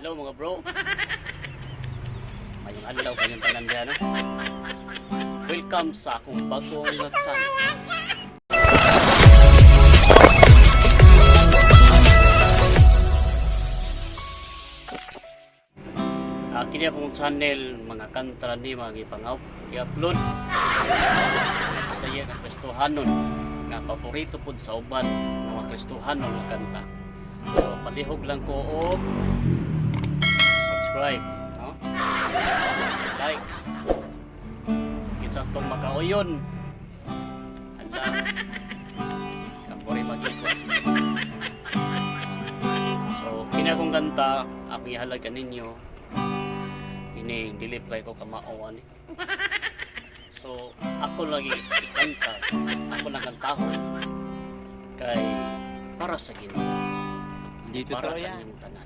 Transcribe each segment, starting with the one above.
Hello mga bro. Mayong adlaw kanyang tanan diyan. Welcome sa akong bagong channel. Kini akong channel mga kanta ni mga i-upload sa iya ka Kristohanon nga paborito pud sa uban ng mga Kristohanon nga kanta. So palihog lang ko og subscribe, no? Like. Kitsa tong makauyon. Hala. Kambori mag-ikot. So kini akong kanta, ako ihalaga ninyo. Ini dilip kay ko kamao ani. So ako lagi ikanta, ako lang kantahon kay para sa Ginoo. Dito Para to sa yan. inyong tanan.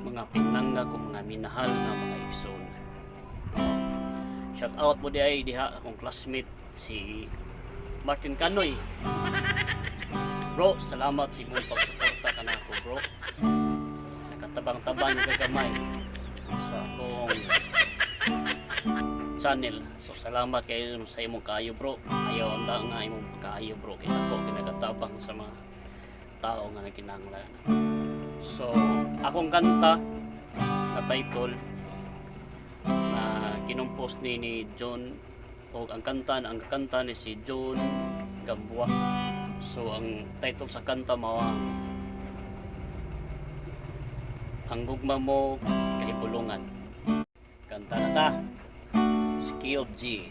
Mga pinangga ko, mga minahal na mga igsoon. Shout out mo di ay diha akong classmate si Martin Canoy. Bro, salamat si mong pagsuporta ka na ako bro. Nakatabang-tabang yung gagamay sa akong channel. So salamat kayo sa imong kaayo bro. Ayaw lang nga imong kaayo bro. Kaya ako kinagatabang sa mga tao nga nagkinahanglan. So akong kanta na title na kinumpos ni John o ang kanta ni si John Gamboa. So ang title sa kanta mao ang gugma mo kahibulungan. Kanta na ta. Ski of G.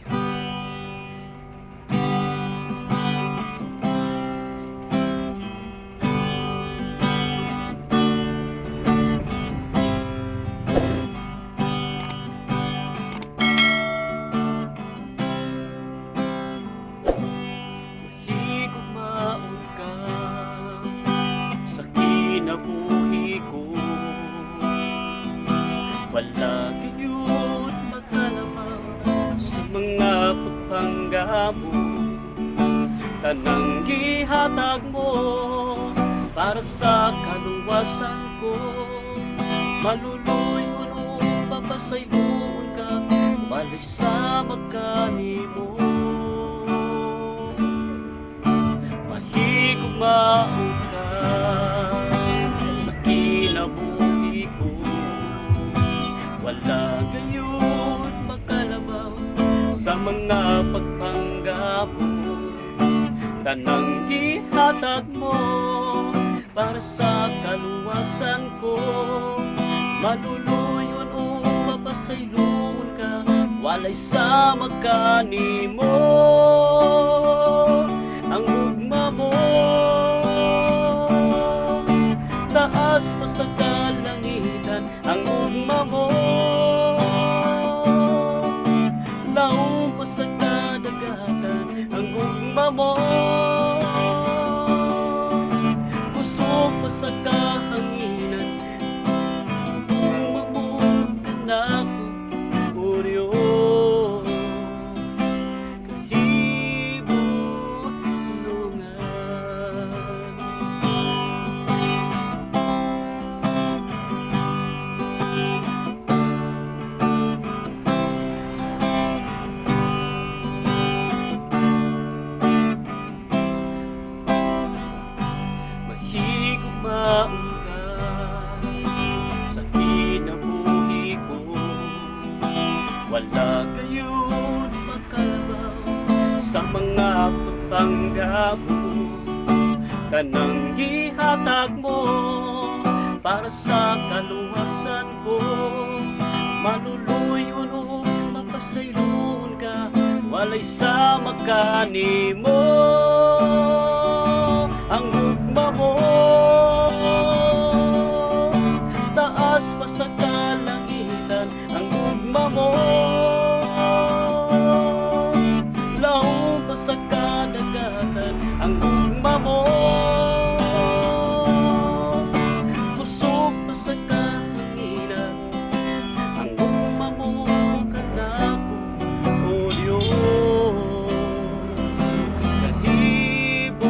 Higugmaon ka sa kinabuhi ko. Wala kayot magkalamang sa mga pagpanggamo. Tanang gihatag mo para sa kaluwasan ko. Maluluyon o papasayon ka, walay sa magkanimo. Mahigugmaon ka sa kinabuhi ko. Wala gayon magkalabaw sa mga pagpanggamo. Tanang ihatag mo para sa kaluwasan ko. Maluluyon o mapasayloon ka, walay sa magkanimo. Ang ugma mo taas pa sa kalangitan. Ang ugma mo laong pa sa kadagatan. Ang ugma mo kusog pa sa kahanginan. Ang ugma mo kanako puryo mahigugmaon ka sa kinabuhi ko. Wala gayon makalabaw sa mga pagpanggamo. Tanang gihatag mo para sa kaluwasan ko. Maluluyon o mapasayloon ka, walay sa magkanimo. Ang ugma mo taas pa sa kalangitan. Ang ugma mo laong pa sa kadagatan. Ang ugma mo kusog pa sa kahanginan. Ang ugma mo kanako o Diyos kahibulungan.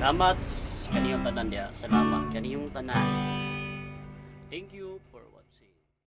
Salamat kaniyong tanan dia. Salamat kaniyong tanan. Thank you.